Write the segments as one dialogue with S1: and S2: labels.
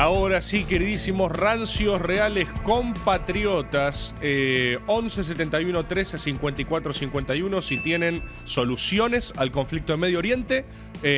S1: Ahora sí, queridísimos rancios reales compatriotas, 11 71 13 54 51, si tienen soluciones al conflicto en Medio Oriente,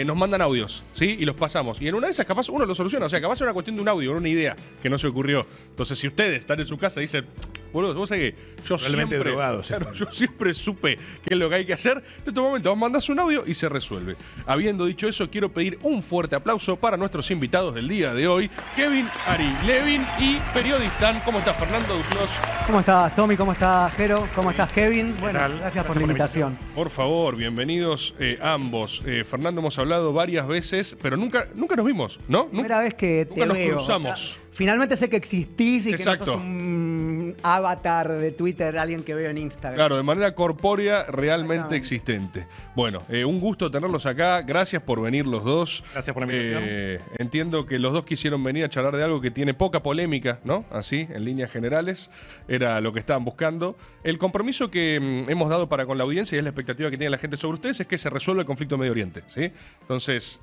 S1: nos mandan audios, ¿sí? Y los pasamos. Y en una de esas capaz uno lo soluciona, o sea, capaz es una cuestión de un audio, una idea que no se ocurrió. Entonces, si ustedes están en su casa y dicen, boludo, vos sabés que yo siempre,
S2: drogados,
S1: claro, yo siempre supe qué es lo que hay que hacer, en este momento vos mandás un audio y se resuelve. Habiendo dicho eso, quiero pedir un fuerte aplauso para nuestros invitados del día de hoy, Kevin Ari Levin y Periodistán. ¿Cómo estás, Fernando Duclos?
S3: ¿Cómo estás, Tommy? ¿Cómo estás, Jero? ¿Cómo estás, Kevin? Bueno, gracias por la invitación.
S1: Por favor, bienvenidos ambos. Fernando, hemos hablado varias veces, pero nunca nos vimos, ¿no?
S3: Primera vez que te
S1: nunca nos
S3: veo.
S1: cruzamos.
S3: O sea, finalmente sé que existís y
S1: Exacto.
S3: que no sos un avatar de Twitter, alguien que veo en Instagram.
S1: Claro, de manera corpórea realmente existente. Bueno, un gusto tenerlos acá. Gracias por venir los dos.
S2: Gracias por la invitación.
S1: Entiendo que los dos quisieron venir a charlar de algo que tiene poca polémica, ¿no? Así, en líneas generales. Era lo que estaban buscando. El compromiso que hemos dado para con la audiencia y es la expectativa que tiene la gente sobre ustedes es que se resuelva el conflicto en Medio Oriente, ¿sí? Entonces...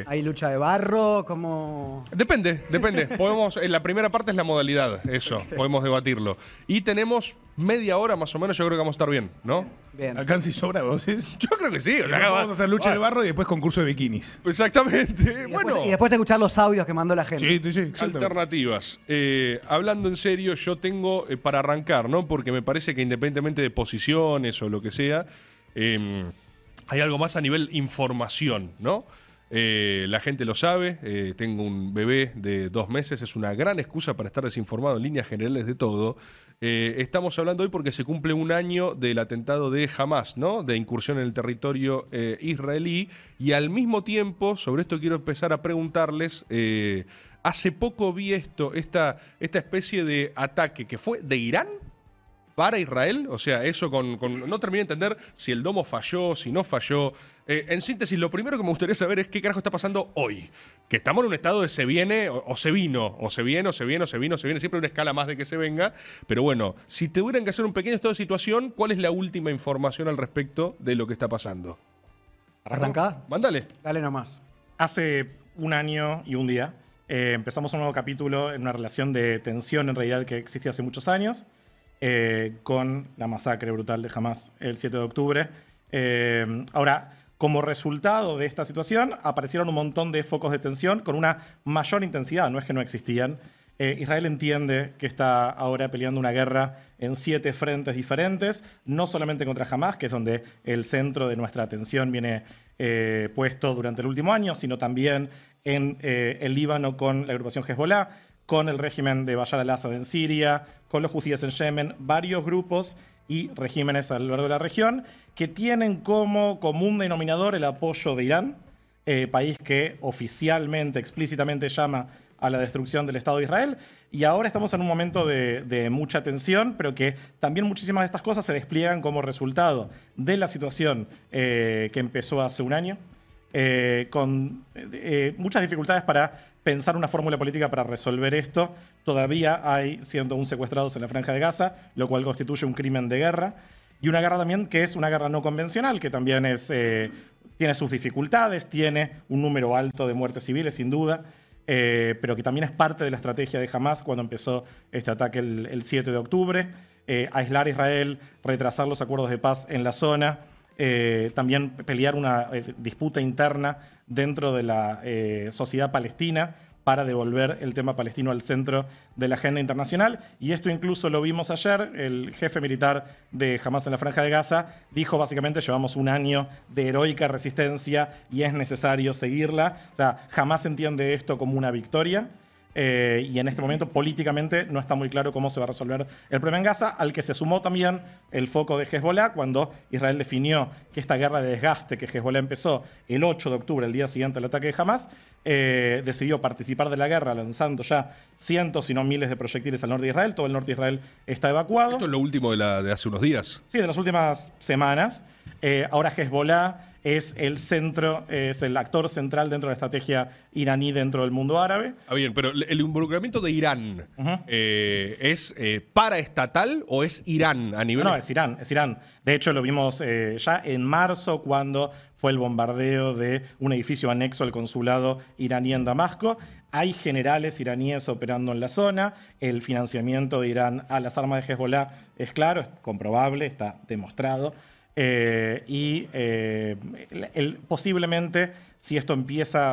S3: ¿Hay lucha de barro? ¿Cómo...?
S1: Depende. Podemos, en la primera parte es la modalidad, eso, okay. Podemos debatirlo. Y tenemos media hora más o menos, yo creo que vamos a estar bien, ¿no?
S3: Bien.
S2: Alcance y sobra, vos.
S1: Yo creo que sí. O sea,
S2: vamos a hacer lucha del barro y después concurso de bikinis.
S1: Exactamente.
S3: Y después escuchar los audios que mandó la gente.
S2: Sí.
S1: Alternativas. Hablando en serio, yo tengo para arrancar, ¿no? Porque me parece que independientemente de posiciones o lo que sea, hay algo más a nivel información, ¿no? La gente lo sabe, tengo un bebé de 2 meses, es una gran excusa para estar desinformado en líneas generales de todo. Estamos hablando hoy porque se cumple un año del atentado de Hamas, ¿no? De incursión en el territorio israelí, y al mismo tiempo, sobre esto quiero empezar a preguntarles, hace poco vi esta especie de ataque que fue de Irán para Israel, o sea, eso no terminé de entender si el domo falló, si no falló. En síntesis, lo primero que me gustaría saber es qué carajo está pasando hoy. Que estamos en un estado de se viene o se vino, o se viene, siempre una escala más de que se venga. Pero bueno, si tuvieran que hacer un pequeño estado de situación, ¿cuál es la última información al respecto de lo que está pasando?
S3: ¿Arrancá?
S1: Mándale.
S3: Dale nomás.
S2: Hace un año y un día empezamos un nuevo capítulo en una relación de tensión en realidad que existía hace muchos años. Con la masacre brutal de Hamas el 7 de octubre. Ahora, como resultado de esta situación, aparecieron un montón de focos de tensión con una mayor intensidad, no es que no existían. Israel entiende que está ahora peleando una guerra en 7 frentes diferentes, no solamente contra Hamas, que es donde el centro de nuestra atención viene puesto durante el último año, sino también en el Líbano con la agrupación Hezbollah, con el régimen de Bashar al-Assad en Siria, con los hutíes en Yemen, varios grupos y regímenes a lo largo de la región que tienen como común denominador el apoyo de Irán, país que oficialmente, explícitamente llama a la destrucción del Estado de Israel. Y ahora estamos en un momento de mucha tensión, pero que también muchísimas de estas cosas se despliegan como resultado de la situación que empezó hace un año, con muchas dificultades para pensar una fórmula política para resolver esto. Todavía hay 101 secuestrados en la Franja de Gaza, lo cual constituye un crimen de guerra. Y una guerra también que es una guerra no convencional, que también tiene sus dificultades, tiene un número alto de muertes civiles, sin duda, pero que también es parte de la estrategia de Hamas cuando empezó este ataque el 7 de octubre. Aislar a Israel, retrasar los acuerdos de paz en la zona, también pelear una disputa interna dentro de la sociedad palestina para devolver el tema palestino al centro de la agenda internacional. Y esto incluso lo vimos ayer. El jefe militar de Hamas en la Franja de Gaza dijo básicamente: llevamos un año de heroica resistencia y es necesario seguirla. O sea, Hamas entiende esto como una victoria. Y en este momento políticamente no está muy claro cómo se va a resolver el problema en Gaza, al que se sumó también el foco de Hezbollah cuando Israel definió que esta guerra de desgaste que Hezbollah empezó el 8 de octubre, el día siguiente al ataque de Hamas, decidió participar de la guerra lanzando ya cientos, si no miles de proyectiles al norte de Israel. Todo el norte de Israel está evacuado.
S1: Esto es lo último de hace unos días.
S2: Sí, de las últimas semanas. Ahora Hezbollah es el centro, es el actor central dentro de la estrategia iraní dentro del mundo árabe.
S1: Ah, bien, pero el involucramiento de Irán, ¿es paraestatal o es Irán a nivel...?
S2: No, es Irán, es Irán. De hecho, lo vimos ya en marzo cuando fue el bombardeo de un edificio anexo al consulado iraní en Damasco. hay generales iraníes operando en la zona. El financiamiento de Irán a las armas de Hezbollah es claro, es comprobable, está demostrado. Posiblemente, si esto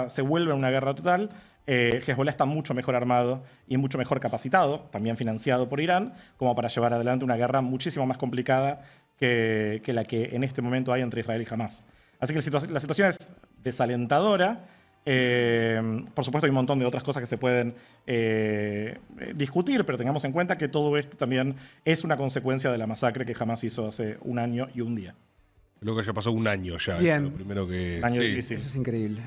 S2: se vuelve una guerra total, Hezbollah está mucho mejor armado y mucho mejor capacitado, también financiado por Irán, como para llevar adelante una guerra muchísimo más complicada que la que en este momento hay entre Israel y Hamás. Así que la situación es desalentadora. Por supuesto, hay un montón de otras cosas que se pueden discutir, pero tengamos en cuenta que todo esto también es una consecuencia de la masacre que Hamás hizo hace 1 año y 1 día.
S1: Creo que ya pasó 1 año ya.
S3: Bien.
S1: Eso, lo primero que...
S2: Un año difícil.
S3: Eso es increíble.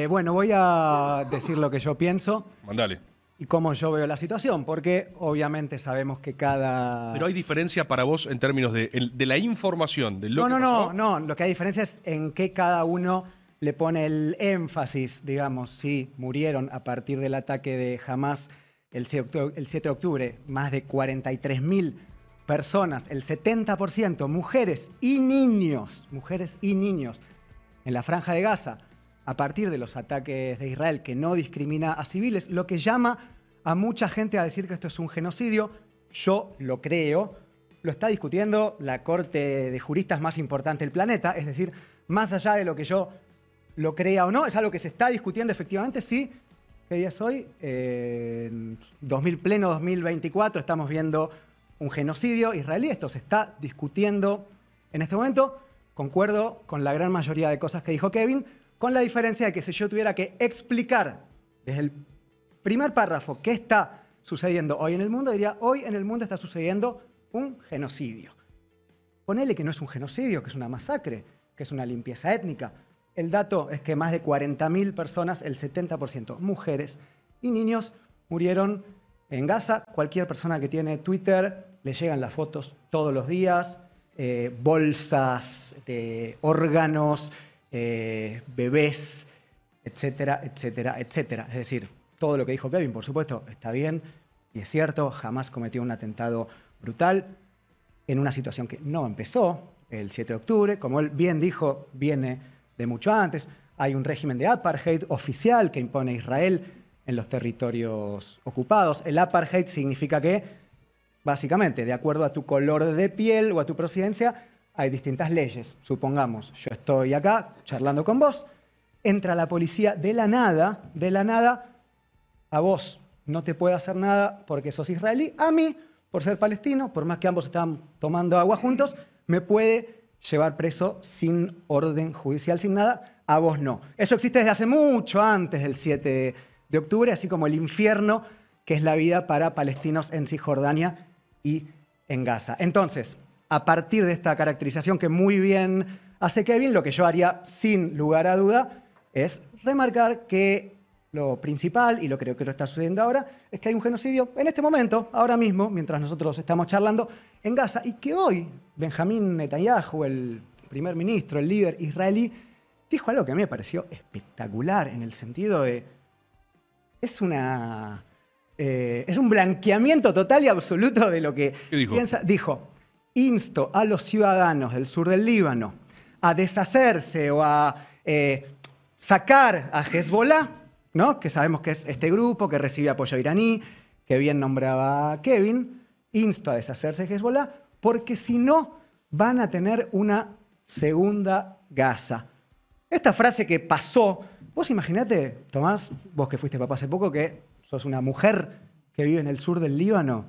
S3: Bueno, voy a decir lo que yo pienso
S1: Mandale.
S3: y cómo yo veo la situación, porque obviamente sabemos que cada...
S1: Pero hay diferencia para vos en términos de la información, de lo que pasó.
S3: No. Lo que hay diferencia es en qué cada uno le pone el énfasis, digamos, si murieron a partir del ataque de Hamás el 7 de octubre, más de 43.000 personas, el 70%, mujeres y niños, en la Franja de Gaza, a partir de los ataques de Israel, que no discrimina a civiles, lo que llama a mucha gente a decir que esto es un genocidio. Yo lo creo, lo está discutiendo la corte de juristas más importante del planeta, es decir, más allá de lo que yo lo crea o no, es algo que se está discutiendo efectivamente, sí. ¿Qué día es hoy? En pleno 2024 estamos viendo un genocidio israelí, esto se está discutiendo en este momento. Concuerdo con la gran mayoría de cosas que dijo Kevin, con la diferencia de que si yo tuviera que explicar desde el primer párrafo qué está sucediendo hoy en el mundo, diría, hoy en el mundo está sucediendo un genocidio. Ponele que no es un genocidio, que es una masacre, que es una limpieza étnica. El dato es que más de 40.000 personas, el 70%, mujeres y niños, murieron en Gaza. Cualquier persona que tiene Twitter le llegan las fotos todos los días, bolsas de órganos, bebés, etcétera, etcétera, etcétera. Es decir, todo lo que dijo Kevin, por supuesto, está bien y es cierto. Hamás cometió un atentado brutal en una situación que no empezó el 7 de octubre. Como él bien dijo, viene de mucho antes. Hay un régimen de apartheid oficial que impone Israel en los territorios ocupados. El apartheid significa que, básicamente, de acuerdo a tu color de piel o a tu procedencia, hay distintas leyes. Supongamos, yo estoy acá charlando con vos, entra la policía de la nada, a vos no te puede hacer nada porque sos israelí, a mí, por ser palestino, por más que ambos estaban tomando agua juntos, me puede llevar preso sin orden judicial, sin nada, a vos no. Eso existe desde hace mucho antes del 7 de octubre, así como el infierno que es la vida para palestinos en Cisjordania y en Gaza. Entonces, a partir de esta caracterización que muy bien hace Kevin, lo que yo haría sin lugar a duda es remarcar que lo principal, y lo creo que lo está sucediendo ahora, es que hay un genocidio en este momento, ahora mismo, mientras nosotros estamos charlando, en Gaza, y que hoy Benjamín Netanyahu, el primer ministro, el líder israelí, dijo algo que a mí me pareció espectacular, en el sentido de... Es un blanqueamiento total y absoluto de lo que piensa. Dijo, insto a los ciudadanos del sur del Líbano a deshacerse o a sacar a Hezbollah, ¿no? Que sabemos que es este grupo que recibe apoyo iraní, que bien nombraba Kevin, insto a deshacerse de Hezbollah, porque si no van a tener una segunda Gaza. Esta frase que pasó, vos imaginate, Tomás, vos que fuiste papá hace poco, que sos una mujer que vive en el sur del Líbano,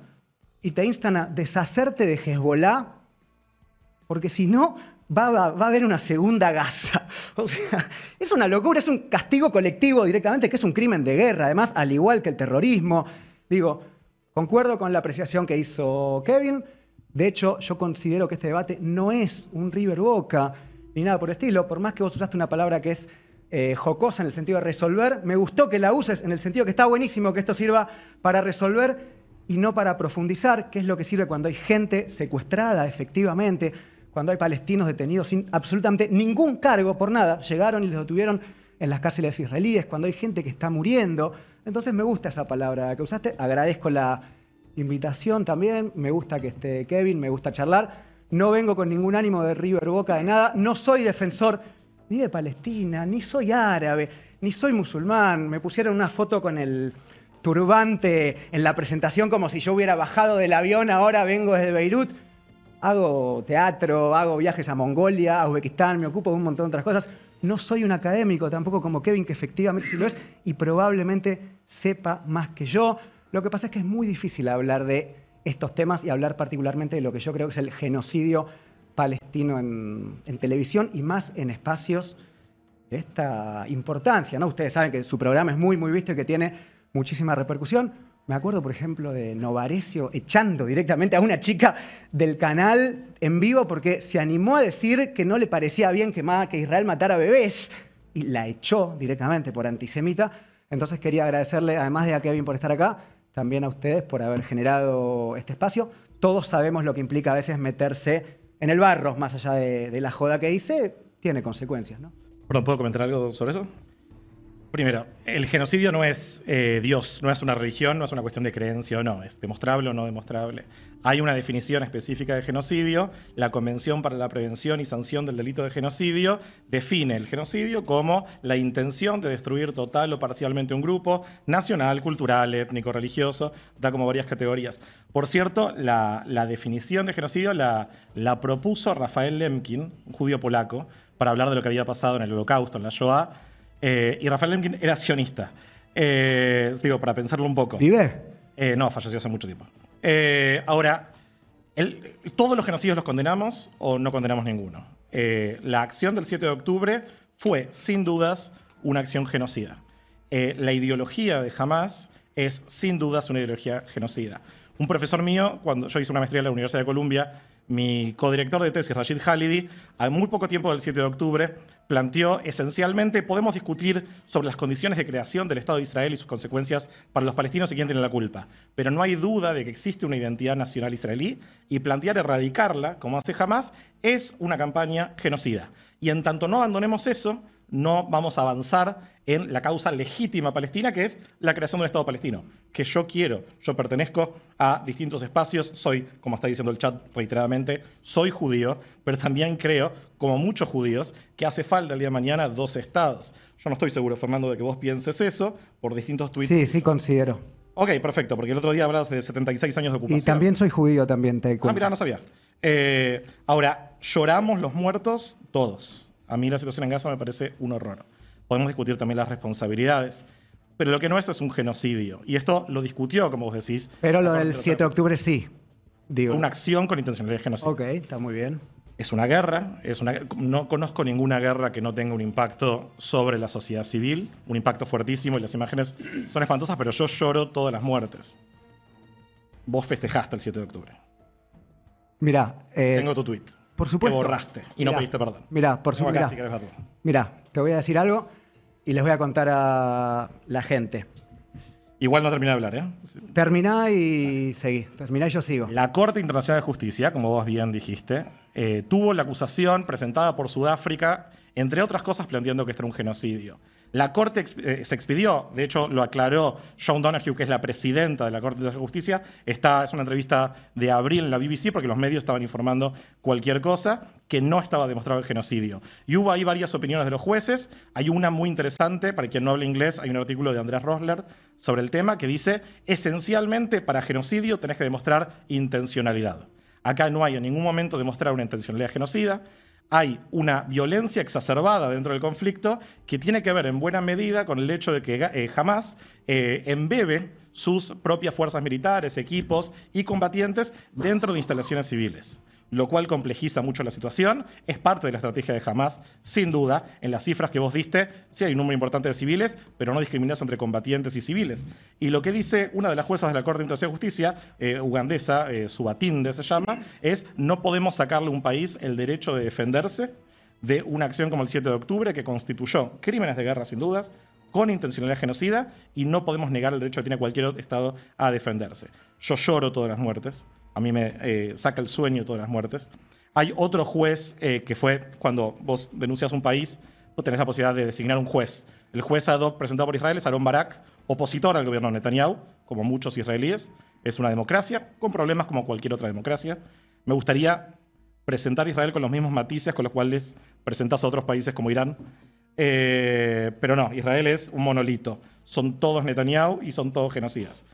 S3: y te instan a deshacerte de Hezbollah, porque si no, va a haber una segunda Gaza. O sea, es una locura, es un castigo colectivo directamente, que es un crimen de guerra, además, al igual que el terrorismo. Digo, concuerdo con la apreciación que hizo Kevin. De hecho, yo considero que este debate no es un River Boca, ni nada por el estilo, por más que vos usaste una palabra que es jocosa en el sentido de resolver, me gustó que la uses en el sentido que está buenísimo que esto sirva para resolver y no para profundizar, que es lo que sirve cuando hay gente secuestrada efectivamente, cuando hay palestinos detenidos sin absolutamente ningún cargo por nada, llegaron y los detuvieron en las cárceles israelíes, cuando hay gente que está muriendo. Entonces me gusta esa palabra que usaste, agradezco la invitación también, me gusta que esté Kevin, me gusta charlar, no vengo con ningún ánimo de River Boca de nada, no soy defensor ni de Palestina, ni soy árabe, ni soy musulmán. Me pusieron una foto con el turbante en la presentación como si yo hubiera bajado del avión, ahora vengo desde Beirut. Hago teatro, hago viajes a Mongolia, a Uzbekistán, me ocupo de un montón de otras cosas. No soy un académico tampoco como Kevin, que efectivamente sí lo es, y probablemente sepa más que yo. Lo que pasa es que es muy difícil hablar de estos temas y hablar particularmente de lo que yo creo que es el genocidio palestino en televisión y más en espacios de esta importancia, ¿no? Ustedes saben que su programa es muy, muy visto y que tiene muchísima repercusión. Me acuerdo, por ejemplo, de Novarecio echando directamente a una chica del canal en vivo porque se animó a decir que no le parecía bien que Israel matara bebés y la echó directamente por antisemita. Entonces quería agradecerle, además de a Kevin por estar acá, también a ustedes por haber generado este espacio. Todos sabemos lo que implica a veces meterse en el barro, más allá de la joda que hice, tiene consecuencias, ¿no?
S2: Perdón, ¿puedo comentar algo sobre eso? Primero, el genocidio no es Dios, no es una religión, no es una cuestión de creencia o no, es demostrable o no demostrable. Hay una definición específica de genocidio. La Convención para la Prevención y Sanción del Delito de Genocidio define el genocidio como la intención de destruir total o parcialmente un grupo nacional, cultural, étnico, religioso, da como varias categorías. Por cierto, la definición de genocidio la propuso Rafael Lemkin, un judío polaco, para hablar de lo que había pasado en el Holocausto, en la Shoah. Y Rafael Lemkin era sionista. Digo, para pensarlo un poco.
S3: ¿Vive?
S2: No, falleció hace mucho tiempo. Ahora, todos los genocidios los condenamos o no condenamos ninguno. La acción del 7 de octubre fue, sin dudas, una acción genocida. La ideología de Hamás es, sin dudas, una ideología genocida. Un profesor mío, cuando yo hice una maestría en la Universidad de Columbia, mi codirector de tesis, Rashid Khalidi, a muy poco tiempo del 7 de octubre, planteó esencialmente, podemos discutir sobre las condiciones de creación del Estado de Israel y sus consecuencias para los palestinos y quién tiene la culpa. Pero no hay duda de que existe una identidad nacional israelí y plantear erradicarla, como hace Hamás, es una campaña genocida. Y en tanto no abandonemos eso, no vamos a avanzar en la causa legítima palestina, que es la creación de un Estado palestino. Que yo quiero, yo pertenezco a distintos espacios, soy, como está diciendo el chat reiteradamente, soy judío, pero también creo, como muchos judíos, que hace falta el día de mañana 2 estados. Yo no estoy seguro, Fernando, de que vos pienses eso por distintos tweets.
S3: Sí, sí considero.
S2: Ok, perfecto, porque el otro día hablabas de 76 años de ocupación.
S3: Y también soy judío, también te cuento.
S2: Ah, mira, no sabía. Ahora, lloramos los muertos todos. A mí la situación en Gaza me parece un horror. Podemos discutir también las responsabilidades. Pero lo que no es un genocidio. Y esto lo discutió, como vos decís.
S3: Pero lo del 7 de octubre sí. Digo.
S2: Una acción con intencionalidad de genocidio.
S3: Ok, está muy bien.
S2: Es una guerra. No conozco ninguna guerra que no tenga un impacto sobre la sociedad civil. Un impacto fuertísimo y las imágenes son espantosas, pero yo lloro todas las muertes. Vos festejaste el 7 de octubre.
S3: Mirá.
S2: Tengo tu tweet.
S3: Por supuesto.
S2: Que borraste y no pediste perdón.
S3: Mirá, por supuesto. Mirá, te voy a decir algo y les voy a contar a la gente.
S2: Igual no terminé de hablar, ¿eh?
S3: Terminá y seguí. Terminá y yo sigo.
S2: La Corte Internacional de Justicia, como vos bien dijiste, tuvo la acusación presentada por Sudáfrica, entre otras cosas planteando que este era un genocidio. La Corte se expidió, de hecho lo aclaró Sean Donoghue, que es la presidenta de la Corte de Justicia. Es una entrevista de abril en la BBC, porque los medios estaban informando cualquier cosa, que no estaba demostrado el genocidio. Y hubo ahí varias opiniones de los jueces. Hay una muy interesante, para quien no habla inglés, hay un artículo de Andreas Rosler sobre el tema que dice, esencialmente para genocidio tenés que demostrar intencionalidad. Acá no hay en ningún momento demostrar una intencionalidad genocida. Hay una violencia exacerbada dentro del conflicto que tiene que ver en buena medida con el hecho de que Hamás embebe sus propias fuerzas militares, equipos y combatientes dentro de instalaciones civiles, lo cual complejiza mucho la situación. Es parte de la estrategia de Hamás, sin duda. En las cifras que vos diste, sí hay un número importante de civiles, pero no discriminas entre combatientes y civiles. Y lo que dice una de las juezas de la Corte Internacional de Justicia, ugandesa, Subatinde se llama, es no podemos sacarle a un país el derecho de defenderse de una acción como el 7 de octubre que constituyó crímenes de guerra, sin dudas, con intencionalidad genocida, y no podemos negar el derecho que tiene cualquier Estado a defenderse. Yo lloro todas las muertes. A mí me saca el sueño todas las muertes. Hay otro juez que fue cuando vos denuncias un país, vos tenés la posibilidad de designar un juez. El juez ad hoc presentado por Israel es Aaron Barak, opositor al gobierno de Netanyahu, como muchos israelíes. Es una democracia, con problemas como cualquier otra democracia. Me gustaría presentar a Israel con los mismos matices con los cuales presentás a otros países como Irán. Pero no, Israel es un monolito. Son todos Netanyahu y son todos genocidas.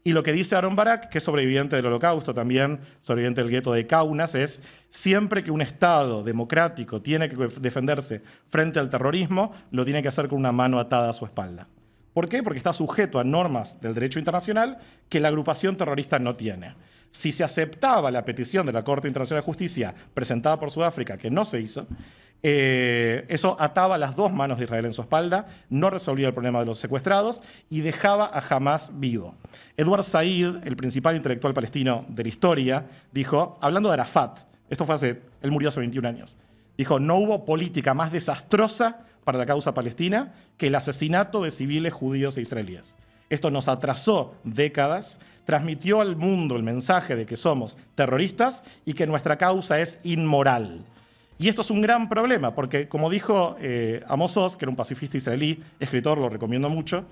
S2: Y lo que dice Aaron Barak, que es sobreviviente del Holocausto también, sobreviviente del gueto de Kaunas, es siempre que un Estado democrático tiene que defenderse frente al terrorismo, lo tiene que hacer con una mano atada a su espalda. ¿Por qué? Porque está sujeto a normas del derecho internacional que la agrupación terrorista no tiene. Si se aceptaba la petición de la Corte Internacional de Justicia presentada por Sudáfrica, que no se hizo, eso ataba las dos manos de Israel en su espalda, no resolvía el problema de los secuestrados y dejaba a Hamás vivo. Edward Said, el principal intelectual palestino de la historia, dijo, hablando de Arafat, él murió hace 21 años, dijo, no hubo política más desastrosa para la causa palestina que el asesinato de civiles judíos e israelíes. Esto nos atrasó décadas, transmitió al mundo el mensaje de que somos terroristas y que nuestra causa es inmoral. Y esto es un gran problema, porque como dijo Amos Oz, que era un pacifista israelí, escritor, lo recomiendo mucho,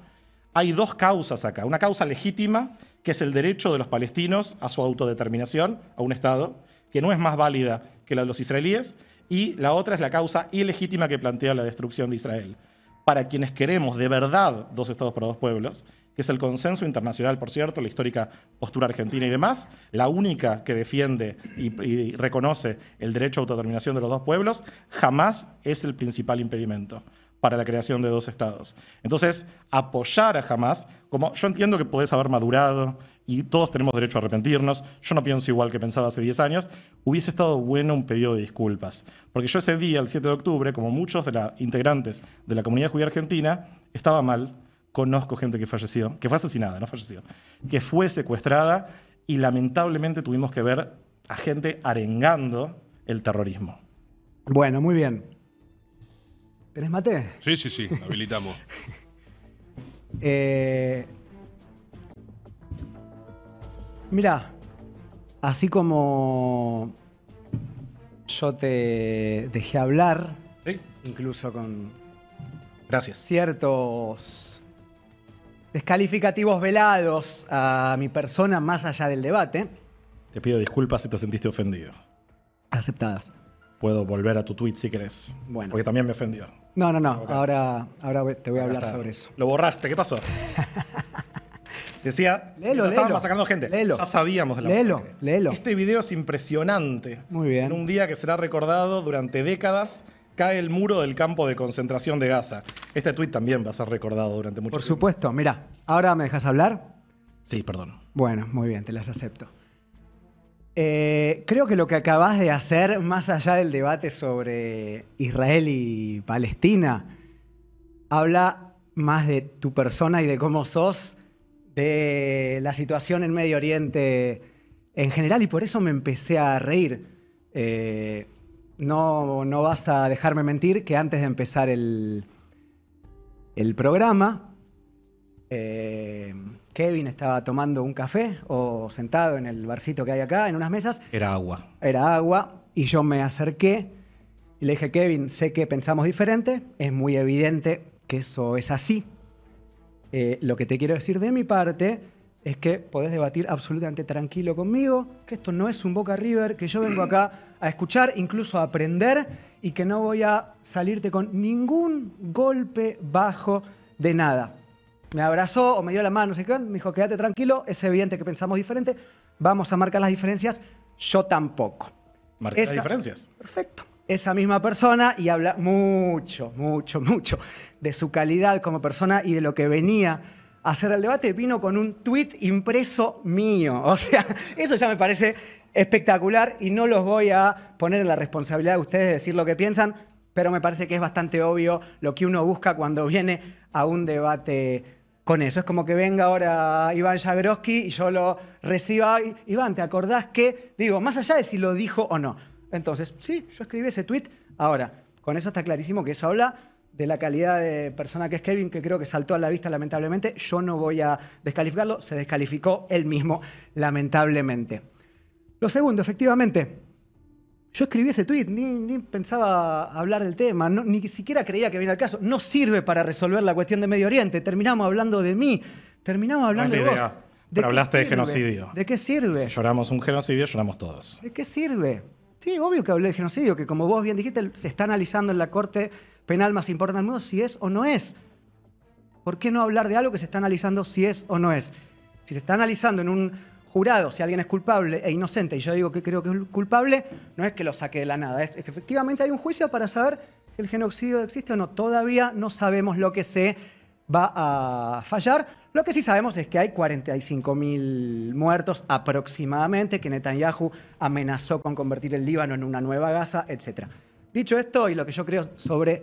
S2: hay dos causas acá. Una causa legítima, que es el derecho de los palestinos a su autodeterminación, a un Estado, que no es más válida que la de los israelíes, y la otra es la causa ilegítima que plantea la destrucción de Israel. Para quienes queremos de verdad dos estados para dos pueblos, que es el consenso internacional, por cierto, la histórica postura argentina y demás, la única que defiende y reconoce el derecho a autodeterminación de los dos pueblos, jamás es el principal impedimento para la creación de dos estados. Entonces, apoyar a Hamás, como yo entiendo que podés haber madurado y todos tenemos derecho a arrepentirnos, yo no pienso igual que pensaba hace 10 años, hubiese estado bueno un pedido de disculpas. Porque yo ese día, el 7 de octubre, como muchos de los integrantes de la comunidad judía argentina, estaba mal. Conozco gente que falleció, que fue asesinada, no falleció, que fue secuestrada y lamentablemente tuvimos que ver a gente arengando el terrorismo.
S3: Bueno, muy bien. ¿Tenés mate?
S1: Sí, habilitamos.
S3: Mirá, así como yo te dejé hablar,
S2: ¿Sí?
S3: incluso con
S2: Gracias.
S3: ciertos descalificativos velados a mi persona más allá del debate,
S2: Te pido disculpas si te sentiste ofendido.
S3: aceptadas.
S2: Puedo volver a tu tweet si querés.
S3: Bueno.
S2: Porque también me ofendió.
S3: No,
S2: Ok.
S3: ahora te voy a
S2: Acá
S3: hablar
S2: está.
S3: sobre eso.
S2: Lo borraste, ¿qué pasó? Decía,
S3: Léelo,
S2: estaban
S3: léelo.
S2: masacrando gente.
S3: Léelo.
S2: Ya sabíamos de la
S3: Léelo,
S2: masacre.
S3: léelo.
S2: Este video es impresionante.
S3: Muy bien.
S2: En un día que será recordado durante décadas, cae el muro del campo de concentración de Gaza. Este tuit también va a ser recordado durante mucho
S3: Por
S2: tiempo.
S3: supuesto, mira, ahora me dejas hablar.
S2: Sí, perdón.
S3: Bueno, muy bien, te las acepto. Creo que lo que acabas de hacer, más allá del debate sobre Israel y Palestina, habla más de tu persona y de cómo sos, de la situación en Medio Oriente en general, y por eso me empecé a reír. No vas a dejarme mentir que antes de empezar el programa, Kevin estaba tomando un café o sentado en el barcito que hay acá, en unas mesas.
S2: Era agua.
S3: Era agua y yo me acerqué y le dije, Kevin, sé que pensamos diferente, es muy evidente que eso es así. Lo que te quiero decir de mi parte es que podés debatir absolutamente tranquilo conmigo, que esto no es un Boca River, que yo vengo acá a escuchar, incluso a aprender, y que no voy a salirte con ningún golpe bajo de nada. Me abrazó o me dio la mano, no sé qué, me dijo, quédate tranquilo, es evidente que pensamos diferente, vamos a marcar las diferencias, yo tampoco.
S2: Marca las diferencias.
S3: Perfecto. Esa misma persona y habla mucho de su calidad como persona y de lo que venía a hacer el debate, vino con un tuit impreso mío. O sea, eso ya me parece espectacular y no los voy a poner en la responsabilidad de ustedes de decir lo que piensan, pero me parece que es bastante obvio lo que uno busca cuando viene a un debate con eso. Es como que venga ahora Iván Jagroski y yo lo reciba. Iván, ¿te acordás que? Digo, más allá de si lo dijo o no. Entonces, sí, yo escribí ese tuit. Ahora, con eso está clarísimo que eso habla de la calidad de persona que es Kevin, que creo que saltó a la vista lamentablemente. Yo no voy a descalificarlo, se descalificó él mismo lamentablemente. Lo segundo, efectivamente, yo escribí ese tuit, ni pensaba hablar del tema, ni siquiera creía que venía al caso. No sirve para resolver la cuestión de Medio Oriente. Terminamos hablando de mí, terminamos hablando de vos.
S2: Pero hablaste de genocidio.
S3: ¿De qué sirve?
S2: Si lloramos un genocidio, lloramos todos.
S3: ¿De qué sirve? Sí, obvio que hablé de genocidio, que como vos bien dijiste, se está analizando en la Corte penal más importante del mundo, si es o no es. ¿Por qué no hablar de algo que se está analizando si es o no es? Si se está analizando en un jurado si alguien es culpable e inocente, y yo digo que creo que es culpable, no es que lo saque de la nada, es que efectivamente hay un juicio para saber si el genocidio existe o no. Todavía no sabemos lo que se va a fallar. Lo que sí sabemos es que hay 45.000 muertos aproximadamente, que Netanyahu amenazó con convertir el Líbano en una nueva Gaza, etc. Dicho esto, y lo que yo creo sobre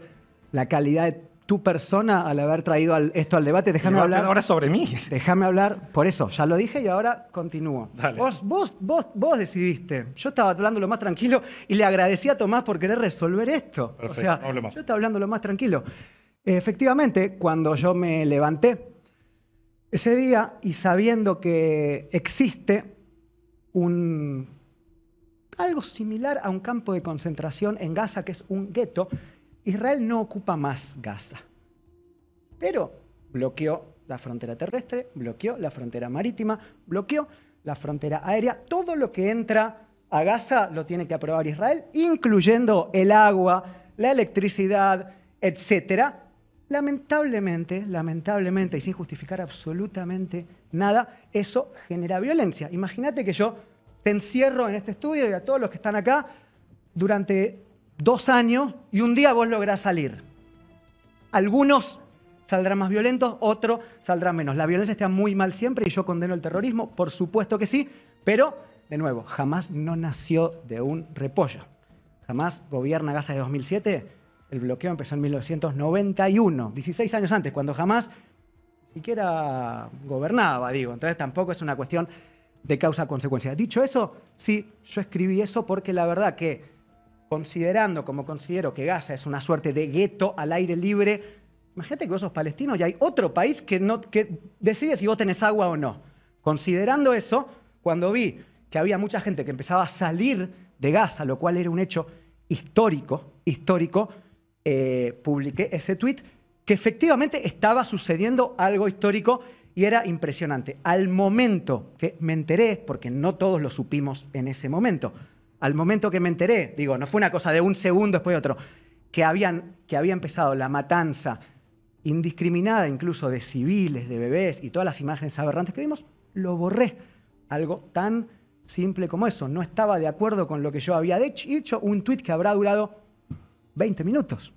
S3: la calidad de tu persona al haber traído esto al debate, déjame hablar.
S2: Ahora sobre mí.
S3: Déjame hablar, por eso, ya lo dije y ahora continúo.
S2: Dale.
S3: Vos decidiste. Yo estaba hablando lo más tranquilo y le agradecí a Tomás por querer resolver esto.
S2: Perfecto,
S3: o sea,
S2: no hablo más.
S3: yo estaba hablando lo más tranquilo. Efectivamente, cuando yo me levanté ese día y sabiendo que existe algo similar a un campo de concentración en Gaza, que es un gueto, Israel no ocupa más Gaza, pero bloqueó la frontera terrestre, bloqueó la frontera marítima, bloqueó la frontera aérea. Todo lo que entra a Gaza lo tiene que aprobar Israel, incluyendo el agua, la electricidad, etcétera. Lamentablemente, y sin justificar absolutamente nada, eso genera violencia. Imagínate que yo te encierro en este estudio y a todos los que están acá durante 2 años y un día vos lográs salir. Algunos saldrán más violentos, otros saldrán menos. La violencia está muy mal siempre y yo condeno el terrorismo, por supuesto que sí, pero, de nuevo, Hamás no nació de un repollo. Hamás gobierna Gaza de 2007. El bloqueo empezó en 1991, 16 años antes, cuando Hamás ni siquiera gobernaba, digo. Entonces tampoco es una cuestión de causa-consecuencia. Dicho eso, sí, yo escribí eso porque la verdad que, considerando como considero que Gaza es una suerte de gueto al aire libre, imagínate que vos sos palestino y hay otro país que decide si vos tenés agua o no. Considerando eso, cuando vi que había mucha gente que empezaba a salir de Gaza, lo cual era un hecho histórico, publiqué ese tuit que efectivamente estaba sucediendo algo histórico y era impresionante. Al momento que me enteré, porque no todos lo supimos en ese momento, al momento que me enteré, digo, no fue una cosa de un segundo después de otro, que había empezado la matanza indiscriminada incluso de civiles, de bebés y todas las imágenes aberrantes que vimos, lo borré. Algo tan simple como eso. No estaba de acuerdo con lo que yo había dicho, un tuit que habrá durado 20 minutos.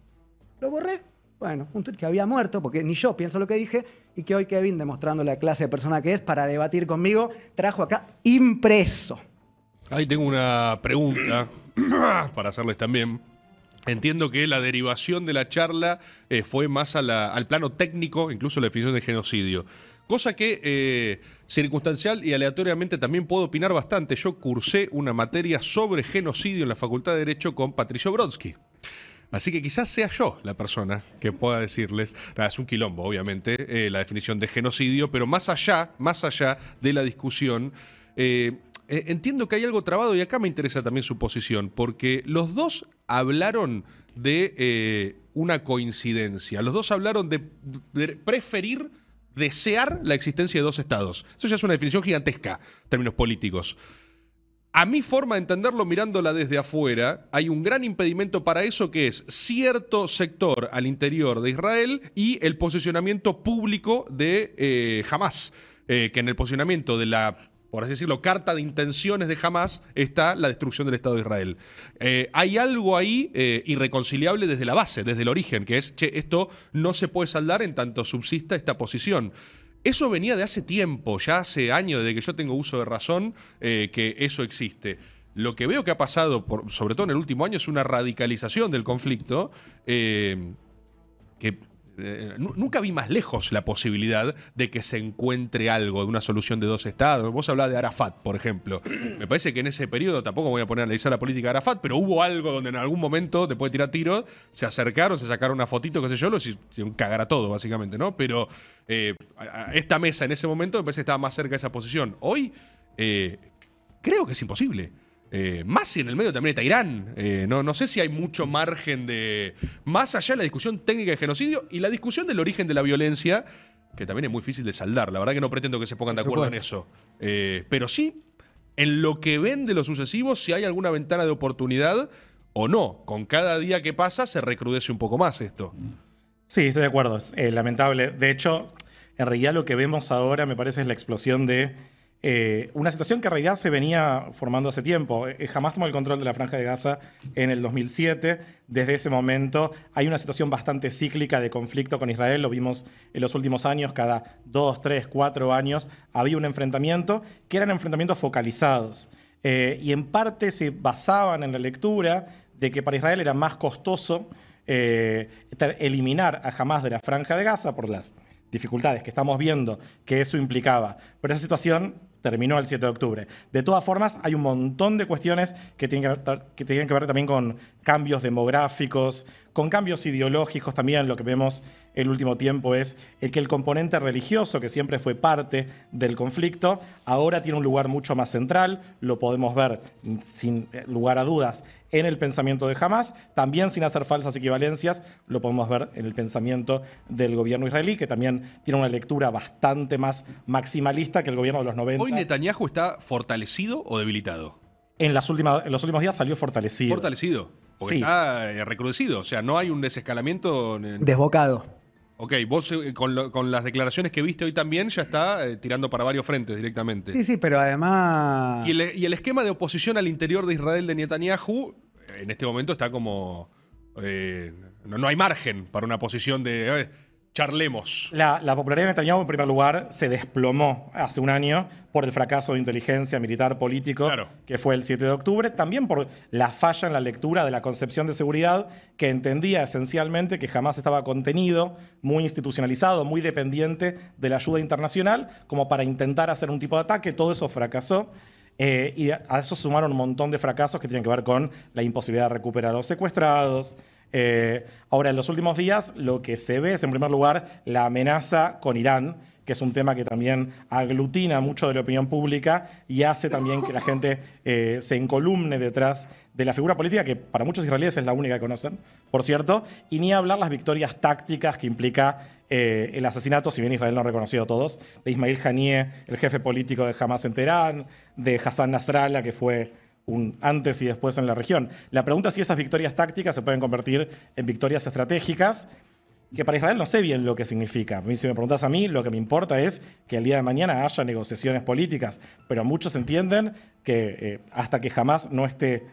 S3: Lo borré. Bueno, un tuit que había muerto, porque ni yo pienso lo que dije, y que hoy Kevin, demostrando la clase de persona que es, para debatir conmigo, trajo acá impreso.
S1: Ahí tengo una pregunta para hacerles también. Entiendo que la derivación de la charla fue más al plano técnico, incluso la definición de genocidio. Cosa que circunstancial y aleatoriamente también puedo opinar bastante. Yo cursé una materia sobre genocidio en la Facultad de Derecho con Patricio Brodsky. Así que quizás sea yo la persona que pueda decirles, es un quilombo, obviamente, la definición de genocidio, pero más allá de la discusión, entiendo que hay algo trabado y acá me interesa también su posición, porque los dos hablaron de una coincidencia, los dos hablaron de preferir, desear la existencia de 2 estados. Eso ya es una definición gigantesca en términos políticos. A mi forma de entenderlo, mirándola desde afuera, hay un gran impedimento para eso, que es cierto sector al interior de Israel y el posicionamiento público de Hamás, que en el posicionamiento de la, por así decirlo, carta de intenciones de Hamás está la destrucción del Estado de Israel. Hay algo ahí irreconciliable desde la base, desde el origen, que es, esto no se puede saldar en tanto subsista esta posición. Eso venía de hace tiempo, ya hace años, desde que yo tengo uso de razón, que eso existe. Lo que veo que ha pasado, sobre todo en el último año, es una radicalización del conflicto que nunca vi más lejos la posibilidad de que se encuentre algo, de una solución de 2 estados. Vos hablabas de Arafat, por ejemplo. Me parece que en ese periodo, tampoco me voy a poner a analizar la política de Arafat, pero hubo algo donde en algún momento, después de tirar tiros, se acercaron, se sacaron una fotito, qué sé yo, lo hicieron cagar a todo, básicamente, ¿no? Pero a esta mesa en ese momento me parece que estaba más cerca de esa posición. Hoy creo que es imposible. Más si en el medio también está Irán. No sé si hay mucho margen de... Más allá de la discusión técnica de genocidio y la discusión del origen de la violencia, que también es muy difícil de saldar. La verdad que no pretendo que se pongan de acuerdo en eso. Pero sí, en lo que ven de lo sucesivo, si hay alguna ventana de oportunidad ¿O no? Con cada día que pasa se recrudece un poco más esto.
S2: Sí, estoy de acuerdo. Es lamentable. De hecho, en realidad lo que vemos ahora me parece es la explosión de una situación que en realidad se venía formando hace tiempo. Jamás tomó el control de la Franja de Gaza en el 2007. Desde ese momento hay una situación bastante cíclica de conflicto con Israel. Lo vimos en los últimos años, cada 2, 3, 4 años había un enfrentamiento que eran enfrentamientos focalizados. Y en parte se basaban en la lectura de que para Israel era más costoso eliminar a Hamás de la Franja de Gaza por las dificultades que estamos viendo que eso implicaba. Pero esa situación terminó el 7 de octubre. De todas formas, hay un montón de cuestiones que tienen que ver también con cambios demográficos, con cambios ideológicos también. Lo que vemos el último tiempo es que el componente religioso, que siempre fue parte del conflicto, ahora tiene un lugar mucho más central. Lo podemos ver sin lugar a dudas en el pensamiento de Hamás, también sin hacer falsas equivalencias, lo podemos ver en el pensamiento del gobierno israelí, que también tiene una lectura bastante más maximalista que el gobierno de los 90.
S1: ¿Hoy Netanyahu está fortalecido o debilitado?
S2: En los últimos días salió fortalecido.
S1: Fortalecido. Porque
S2: Sí.
S1: está recrudecido. O sea, no hay un desescalamiento.
S3: Desbocado.
S1: Ok, vos con las declaraciones que viste hoy también ya está tirando para varios frentes directamente.
S3: Sí, sí, pero además...
S1: Y el esquema de oposición al interior de Israel de Netanyahu en este momento está como... no hay margen para una posición de... charlemos.
S2: La popularidad de Netanyahu, en primer lugar, se desplomó hace un año por el fracaso de inteligencia militar político
S1: Claro.
S2: que fue el 7 de octubre, también por la falla en la lectura de la concepción de seguridad, que entendía esencialmente que jamás estaba contenido, muy institucionalizado, muy dependiente de la ayuda internacional, como para intentar hacer un tipo de ataque. Todo eso fracasó. Y a eso sumaron un montón de fracasos que tienen que ver con la imposibilidad de recuperar a los secuestrados. Ahora, en los últimos días, lo que se ve es, en primer lugar, la amenaza con Irán, que es un tema que también aglutina mucho de la opinión pública y hace también que la gente se encolumne detrás de la figura política, que para muchos israelíes es la única que conocen, por cierto, y ni hablar las victorias tácticas que implica el asesinato, si bien Israel no ha reconocido a todos, de Ismail Haniyeh, el jefe político de Hamas en Teherán, de Hassan Nasrallah, que fue un antes y después en la región. La pregunta es si esas victorias tácticas se pueden convertir en victorias estratégicas, que para Israel no sé bien lo que significa. Si me preguntas a mí, lo que me importa es que el día de mañana haya negociaciones políticas, pero muchos entienden que hasta que jamás no esté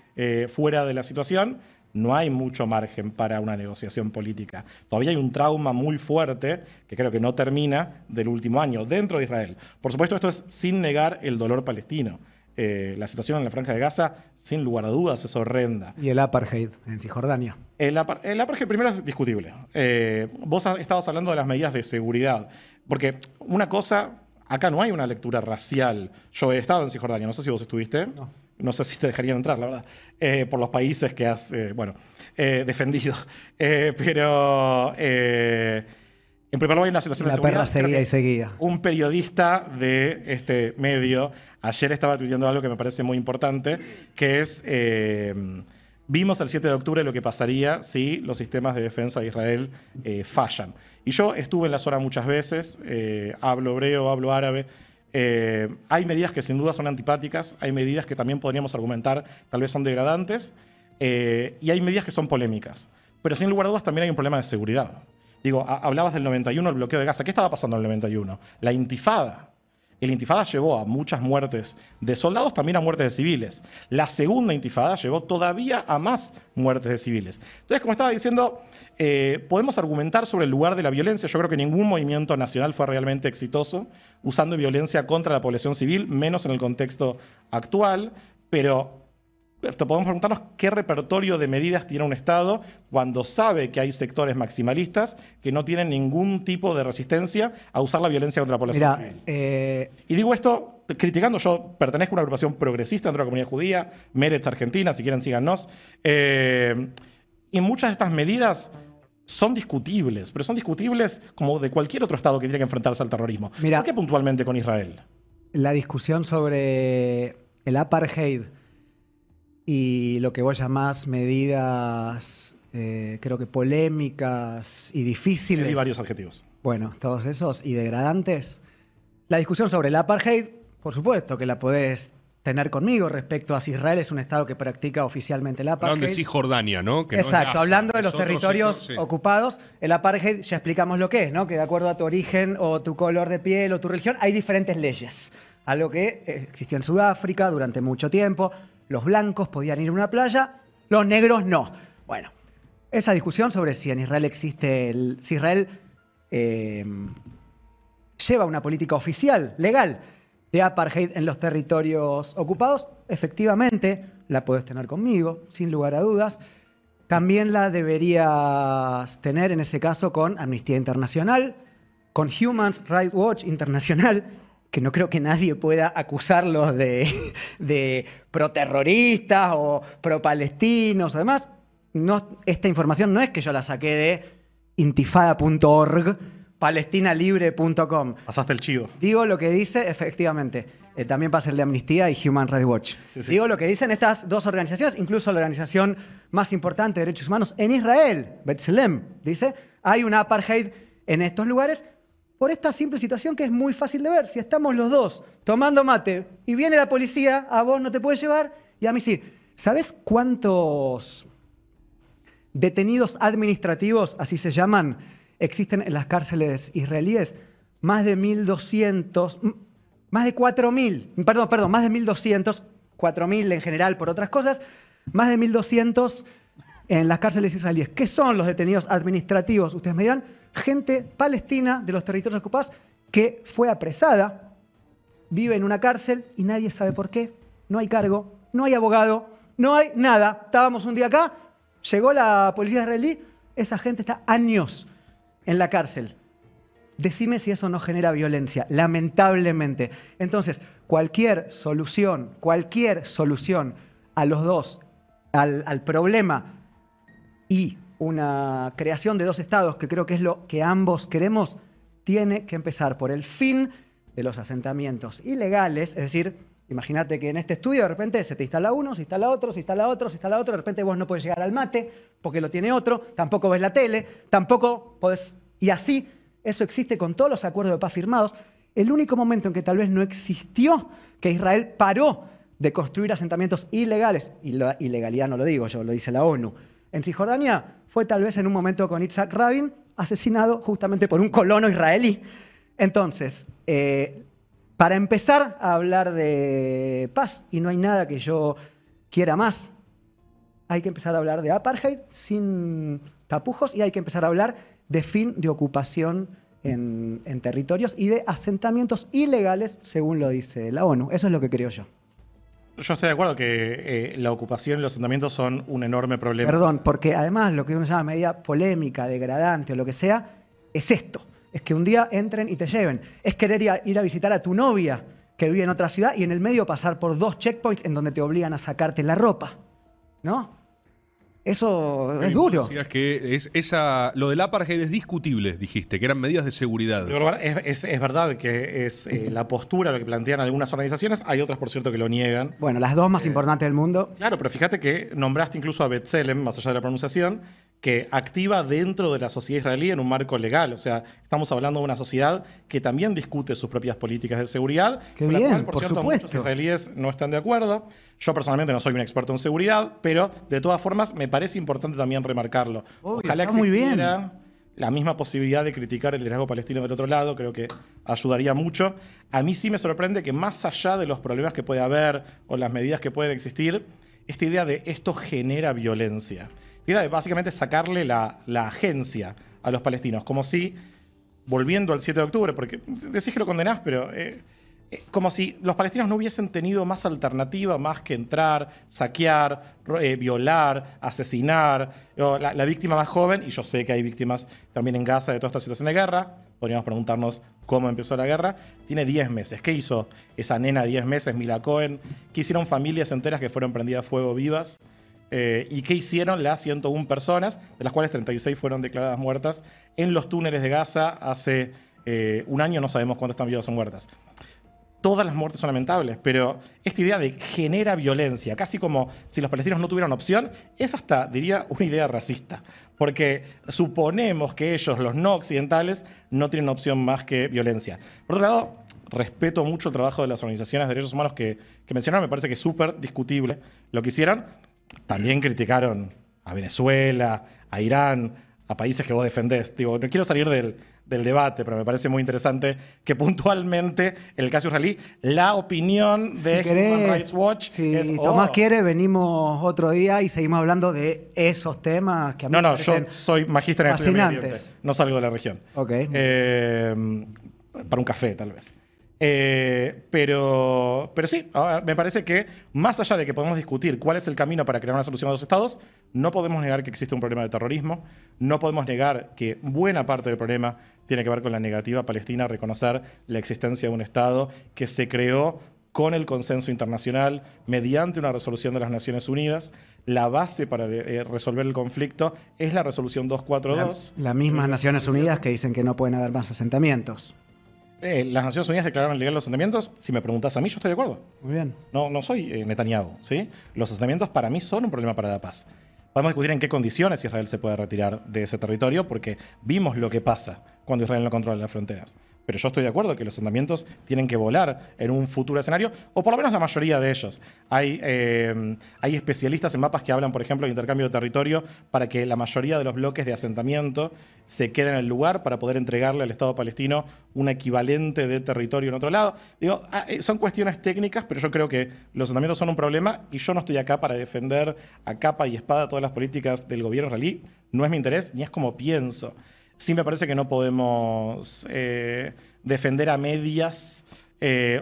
S2: fuera de la situación, no hay mucho margen para una negociación política. Todavía hay un trauma muy fuerte que creo que no termina del último año dentro de Israel. Por supuesto, esto es sin negar el dolor palestino. La situación en la Franja de Gaza, sin lugar a dudas, es horrenda.
S3: Y el apartheid en Cisjordania.
S2: El apartheid primero es discutible. Vos estabas hablando de las medidas de seguridad. Porque una cosa, acá no hay una lectura racial. Yo he estado en Cisjordania, no sé si vos estuviste. No sé si te dejarían entrar, la verdad, por los países que has defendido. Pero en primer lugar hay una situación de
S3: La
S2: seguridad.
S3: perra seguía y seguía.
S2: Un periodista de este medio ayer estaba tuiteando algo que me parece muy importante, que es, vimos el 7 de octubre lo que pasaría si los sistemas de defensa de Israel fallan. Y yo estuve en la zona muchas veces, hablo hebreo, hablo árabe. Hay medidas que sin duda son antipáticas, hay medidas que también podríamos argumentar tal vez son degradantes, y hay medidas que son polémicas. Pero sin lugar a dudas también hay un problema de seguridad. Digo, hablabas del 91, el bloqueo de Gaza. ¿Qué estaba pasando en el 91? La intifada. El intifada llevó a muchas muertes de soldados, también a muertes de civiles. La segunda intifada llevó todavía a más muertes de civiles. Entonces, como estaba diciendo, podemos argumentar sobre el lugar de la violencia. Yo creo que ningún movimiento nacional fue realmente exitoso usando violencia contra la población civil, menos en el contexto actual, pero podemos preguntarnos qué repertorio de medidas tiene un Estado cuando sabe que hay sectores maximalistas que no tienen ningún tipo de resistencia a usar la violencia contra la población civil. Y digo esto criticando, yo pertenezco a una agrupación progresista dentro de la comunidad judía, Meretz Argentina, si quieren síganos, y muchas de estas medidas son discutibles, pero son discutibles como de cualquier otro Estado que tiene que enfrentarse al terrorismo.
S3: Mira,
S2: ¿por qué puntualmente con Israel?
S3: La discusión sobre el apartheid y lo que vos llamás medidas, creo que polémicas y difíciles.
S2: Hay varios adjetivos.
S3: Bueno, todos esos y degradantes. La discusión sobre el apartheid, por supuesto que la podés tener conmigo respecto a si Israel es un Estado que practica oficialmente el apartheid.
S1: Hablando de Cisjordania, ¿no? Que
S3: Exacto,
S1: no es Gaza,
S3: hablando de
S1: es
S3: los
S1: otro
S3: territorios
S1: sector, sí.
S3: ocupados, el apartheid ya explicamos lo que es, ¿no? Que de acuerdo a tu origen o tu color de piel o tu religión hay diferentes leyes. Algo que existió en Sudáfrica durante mucho tiempo. Los blancos podían ir a una playa, los negros no. Bueno, esa discusión sobre si en Israel existe si Israel lleva una política oficial, legal, de apartheid en los territorios ocupados, efectivamente la puedes tener conmigo, sin lugar a dudas. También la deberías tener en ese caso con Amnistía Internacional, con Human Rights Watch Internacional, que no creo que nadie pueda acusarlos de proterroristas o pro-palestinos. Además, esta información no es que yo la saqué de intifada.org, palestinalibre.com.
S2: Pasaste el chivo.
S3: Digo lo que dice, efectivamente, también pasa el de Amnistía y Human Rights Watch.
S2: Sí, sí.
S3: Digo lo que dicen estas dos organizaciones, incluso la organización más importante de derechos humanos en Israel, B'Tselem, dice, hay un apartheid en estos lugares por esta simple situación que es muy fácil de ver. Si estamos los dos tomando mate y viene la policía, a vos no te puede llevar y a mí sí. ¿Sabés cuántos detenidos administrativos, así se llaman, existen en las cárceles israelíes? Más de 1.200, más de 4.000, perdón, más de 1.200, 4.000 en general por otras cosas, más de 1.200 en las cárceles israelíes. ¿Qué son los detenidos administrativos? Ustedes me dirán, gente palestina de los territorios ocupados que fue apresada, vive en una cárcel y nadie sabe por qué. No hay cargo, no hay abogado, no hay nada. Estábamos un día acá, llegó la policía israelí, esa gente está años en la cárcel. Decime si eso no genera violencia, lamentablemente. Entonces, cualquier solución a los dos, al problema y una creación de dos estados, que creo que es lo que ambos queremos, tiene que empezar por el fin de los asentamientos ilegales. Es decir, imagínate que en este estudio de repente se te instala uno, se instala otro, se instala otro, se instala otro, de repente vos no podés llegar al mate porque lo tiene otro, tampoco ves la tele, tampoco podés... Y así, eso existe con todos los acuerdos de paz firmados. El único momento en que tal vez no existió que Israel paró de construir asentamientos ilegales, y la ilegalidad no lo digo yo, lo dice la ONU, en Cisjordania fue tal vez en un momento con Yitzhak Rabin, asesinado justamente por un colono israelí. Entonces, para empezar a hablar de paz, y no hay nada que yo quiera más, hay que empezar a hablar de apartheid sin tapujos y hay que empezar a hablar de fin de ocupación en territorios y de asentamientos ilegales, según lo dice la ONU. Eso es lo que creo yo.
S2: Yo estoy de acuerdo que la ocupación y los asentamientos son un enorme problema.
S3: Perdón, porque además lo que uno llama medida polémica, degradante o lo que sea, es esto. Es que un día entren y te lleven. Es querer ir a visitar a tu novia que vive en otra ciudad y en el medio pasar por 2 checkpoints en donde te obligan a sacarte la ropa. ¿No? Eso es duro.
S1: Decías que lo del apartheid es discutible, dijiste, que eran medidas de seguridad.
S2: Es verdad que es la postura lo que plantean algunas organizaciones. Hay otras, por cierto, que lo niegan.
S3: Bueno, las dos más importantes del mundo.
S2: Claro, pero fíjate que nombraste incluso a B'Tselem, más allá de la pronunciación, que activa dentro de la sociedad israelí en un marco legal. O sea, estamos hablando de una sociedad que también discute sus propias políticas de seguridad.
S3: Qué
S2: con
S3: bien,
S2: la cual, por cierto,
S3: supuesto.
S2: muchos israelíes no están de acuerdo. Yo personalmente no soy un experto en seguridad, pero de todas formas me parece importante también remarcarlo.
S3: Obvio,
S2: Ojalá
S3: está muy bien.
S2: existiera la misma posibilidad de criticar el liderazgo palestino del otro lado, creo que ayudaría mucho. A mí sí me sorprende que más allá de los problemas que puede haber o las medidas que pueden existir, esta idea de esto genera violencia. La idea de básicamente sacarle la agencia a los palestinos, como si, volviendo al 7 de octubre, porque decís que lo condenás, pero como si los palestinos no hubiesen tenido más alternativa más que entrar, saquear, violar, asesinar. La víctima más joven, y yo sé que hay víctimas también en Gaza de toda esta situación de guerra, podríamos preguntarnos cómo empezó la guerra, tiene 10 meses. ¿Qué hizo esa nena de 10 meses, Mila Cohen? ¿Qué hicieron familias enteras que fueron prendidas a fuego vivas? ¿Y qué hicieron las 101 personas, de las cuales 36 fueron declaradas muertas en los túneles de Gaza hace un año? No sabemos cuántas están vivas o muertas. Todas las muertes son lamentables, pero esta idea de genera violencia, casi como si los palestinos no tuvieran opción, es hasta, diría, una idea racista. Porque suponemos que ellos, los no occidentales, no tienen opción más que violencia. Por otro lado, respeto mucho el trabajo de las organizaciones de derechos humanos que mencionaron. Me parece que es súper discutible lo que hicieron. También criticaron a Venezuela, a Irán, a países que vos defendés. Digo, no quiero salir del debate, pero me parece muy interesante que puntualmente, en el caso israelí, la opinión de Human Rights Watch es...
S3: Si Tomás quiere, venimos otro día y seguimos hablando de esos temas que a mí me parecen
S2: yo soy magíster en estudio medio ambiente.
S3: fascinantes.
S2: No salgo de la región.
S3: Ok.
S2: Para un café, tal vez. Pero sí, me parece que más allá de que podemos discutir cuál es el camino para crear una solución a dos estados, no podemos negar que existe un problema de terrorismo, no podemos negar que buena parte del problema tiene que ver con la negativa palestina a reconocer la existencia de un estado que se creó con el consenso internacional mediante una resolución de las Naciones Unidas. La base para resolver el conflicto es la resolución 242.
S3: Las mismas Naciones Unidas que dicen que no pueden haber más asentamientos.
S2: Las Naciones Unidas declararon ilegal los asentamientos. Si me preguntas a mí, yo estoy de acuerdo.
S3: Muy bien.
S2: No soy Netanyahu, ¿sí? Los asentamientos para mí son un problema para la paz. Podemos discutir en qué condiciones Israel se puede retirar de ese territorio, porque vimos lo que pasa cuando Israel no controla las fronteras. Pero yo estoy de acuerdo que los asentamientos tienen que volar en un futuro escenario, o por lo menos la mayoría de ellos. Hay especialistas en mapas que hablan, por ejemplo, de intercambio de territorio para que la mayoría de los bloques de asentamiento se queden en el lugar para poder entregarle al Estado palestino un equivalente de territorio en otro lado. Digo, son cuestiones técnicas, pero yo creo que los asentamientos son un problema y yo no estoy acá para defender a capa y espada todas las políticas del gobierno israelí. No es mi interés, ni es como pienso. Sí me parece que no podemos defender a medias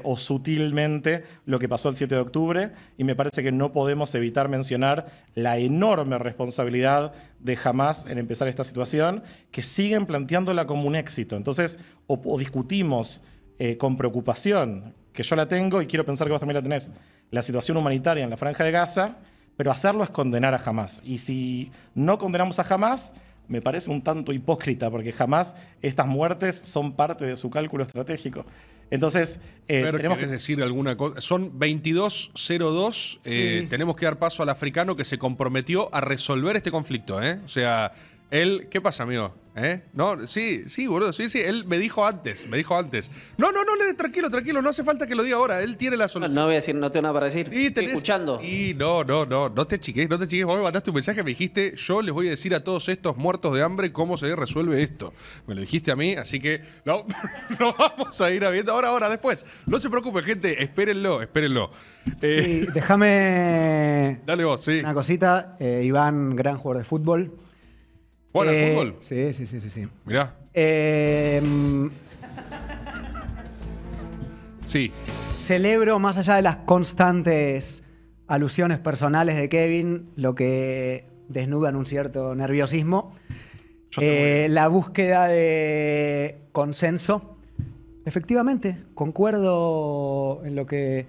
S2: o sutilmente lo que pasó el 7 de octubre y me parece que no podemos evitar mencionar la enorme responsabilidad de Hamás en empezar esta situación, que siguen planteándola como un éxito. Entonces, o discutimos con preocupación, que yo la tengo y quiero pensar que vos también la tenés, la situación humanitaria en la Franja de Gaza, pero hacerlo es condenar a Hamás. Y si no condenamos a Hamás, me parece un tanto hipócrita, porque jamás estas muertes son parte de su cálculo estratégico. Entonces,
S1: tenemos que decir alguna cosa. Son 22:02.
S3: Sí.
S1: Tenemos que dar paso al africano que se comprometió a resolver este conflicto. O sea, él. ¿Qué pasa, amigo? ¿No? Sí, boludo. Sí. Él me dijo antes. No, tranquilo. No hace falta que lo diga ahora. Él tiene la solución.
S4: No voy a decir, no tengo nada para decir.
S1: Sí,
S4: Estoy escuchando.
S1: Sí, no te chiques. Vos me mandaste un mensaje, me dijiste, yo les voy a decir a todos estos muertos de hambre cómo se resuelve esto. Me lo dijiste a mí, así que no vamos a ir viendo ahora, después. No se preocupen, gente, espérenlo.
S3: Sí, déjame...
S1: Dale vos, sí.
S3: Una cosita. Iván, gran jugador de fútbol.
S1: ¿Juega al fútbol?
S3: Sí.
S1: Mirá. Sí.
S3: Celebro, más allá de las constantes alusiones personales de Kevin, lo que desnudan un cierto nerviosismo, la búsqueda de consenso. Efectivamente, concuerdo en lo que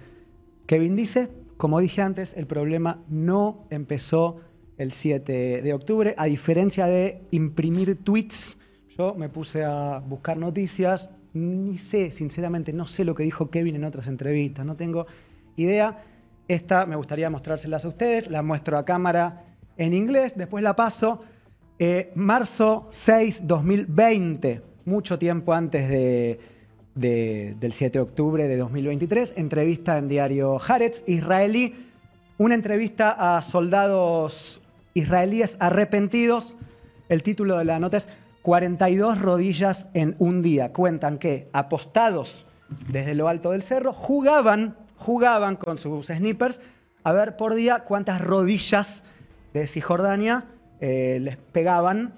S3: Kevin dice. Como dije antes, el problema no empezó el 7 de octubre. A diferencia de imprimir tweets, yo me puse a buscar noticias. Ni sé, sinceramente, no sé lo que dijo Kevin en otras entrevistas. No tengo idea. Esta me gustaría mostrárselas a ustedes. La muestro a cámara en inglés. Después la paso. Marzo 6, 2020. Mucho tiempo antes del 7 de octubre de 2023. Entrevista en diario Haaretz, israelí. Una entrevista a soldados israelíes arrepentidos. El título de la nota es 42 rodillas en un día. Cuentan que, apostados desde lo alto del cerro, jugaban con sus snipers a ver por día cuántas rodillas de Cisjordania les pegaban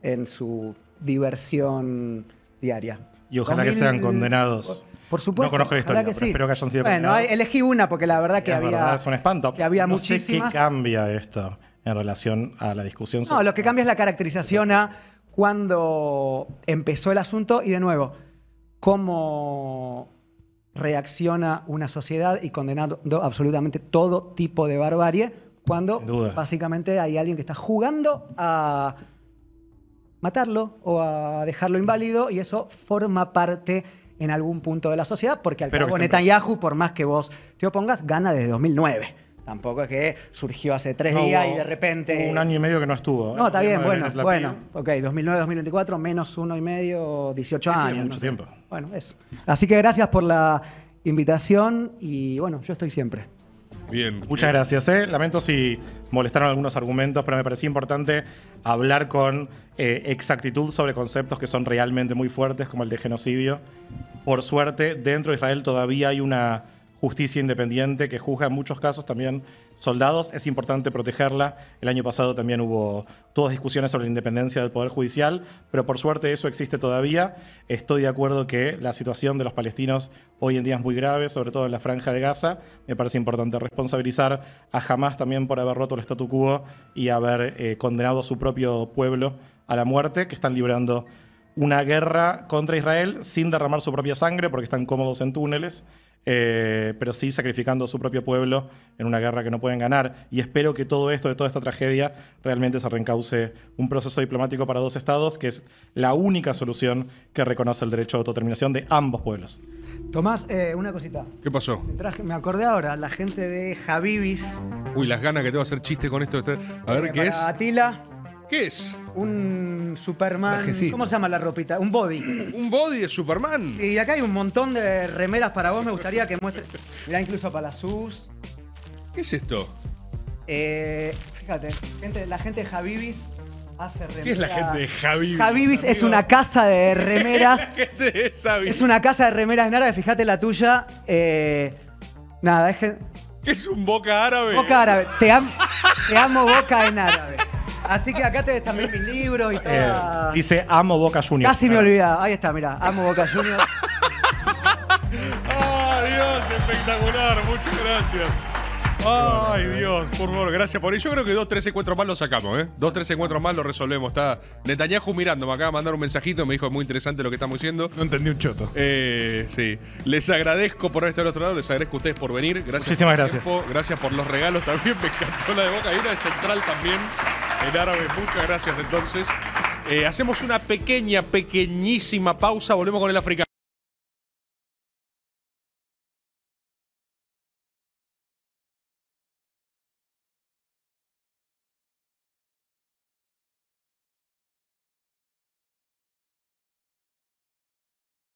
S3: en su diversión diaria.
S2: Y ojalá que sean condenados.
S3: Por supuesto.
S2: No conozco la historia, pero
S3: sí.
S2: espero que hayan sido
S3: condenados. Bueno, elegí una porque la verdad que
S2: es
S3: había...
S2: verdad, es un espanto.
S3: Que había
S2: no
S3: muchísimas.
S2: sé qué cambia esto en relación a la discusión sobre...
S3: No, lo que cambia es la caracterización a cuando empezó el asunto y, de nuevo, cómo reacciona una sociedad y condenando absolutamente todo tipo de barbarie cuando básicamente hay alguien que está jugando a matarlo o a dejarlo inválido y eso forma parte en algún punto de la sociedad porque al cabo Netanyahu, por más que vos te opongas, gana desde 2009. Tampoco es que surgió hace 3 días y de repente...
S2: Un año y medio que no estuvo.
S3: No, está bien, bueno. Ok, 2009-2024, menos 1 y medio, 18 años.
S2: Mucho tiempo.
S3: bueno, eso. Así que gracias por la invitación y bueno, yo estoy siempre.
S1: Bien.
S2: Muchas gracias. Lamento si molestaron algunos argumentos, pero me parecía importante hablar con exactitud sobre conceptos que son realmente muy fuertes, como el de genocidio. Por suerte, dentro de Israel todavía hay una justicia independiente que juzga en muchos casos también soldados. Es importante protegerla. El año pasado también hubo todas discusiones sobre la independencia del Poder Judicial, pero por suerte eso existe todavía. Estoy de acuerdo que la situación de los palestinos hoy en día es muy grave, sobre todo en la Franja de Gaza. Me parece importante responsabilizar a Hamás también por haber roto el statu quo y haber condenado a su propio pueblo a la muerte, que están librando una guerra contra Israel sin derramar su propia sangre porque están cómodos en túneles, pero sí sacrificando a su propio pueblo en una guerra que no pueden ganar. Y espero que todo esto, de toda esta tragedia, realmente se reencauce un proceso diplomático para dos estados, que es la única solución que reconoce el derecho a autodeterminación de ambos pueblos.
S3: Tomás, una cosita.
S1: ¿Qué pasó?
S3: Me acordé ahora, la gente de Habibis.
S1: Uy, las ganas que te va a hacer chiste con esto. A ver, ¿qué es?
S3: Atila.
S1: ¿Qué es?
S3: Un Superman.
S4: Trajecito.
S3: ¿Cómo se llama la ropita? Un body.
S1: ¿Un body de Superman?
S3: Y acá hay un montón de remeras para vos. Me gustaría que muestres. Mirá, incluso para la SUS.
S1: ¿Qué es esto?
S3: Fíjate, la gente de Habibis hace remeras.
S1: ¿Qué es la gente de Habibis?
S3: Habibis es una casa de remeras.
S1: ¿Qué es de esa,
S3: Es una casa de remeras en árabe. Fíjate la tuya. Nada, es que.
S1: ¿Qué es un Boca árabe?
S3: Boca árabe. Te amo Boca en árabe. Así que acá tenés también mis libros y todo.
S2: Dice amo Boca Juniors.
S3: Casi me olvidaba. Ahí está, mirá. Amo Boca Juniors.
S1: ¡Ay, Dios! Espectacular. Muchas gracias. Ay, Dios, por favor, gracias por eso. Yo creo que 2, 3 encuentros más lo sacamos, ¿eh? 2, 3 encuentros más lo resolvemos. Está Netanyahu mirando, me acaba de mandar un mensajito, me dijo muy interesante lo que estamos diciendo.
S4: No entendí un choto.
S1: Sí. Les agradezco por estar al otro lado, les agradezco a ustedes por venir. Gracias.
S2: Muchísimas
S1: por el
S2: gracias.
S1: tiempo, gracias por los regalos también. Me encantó la de Boca. Hay una de Central también, en árabe. Muchas gracias entonces. Hacemos una pequeñísima pausa, volvemos con el africano.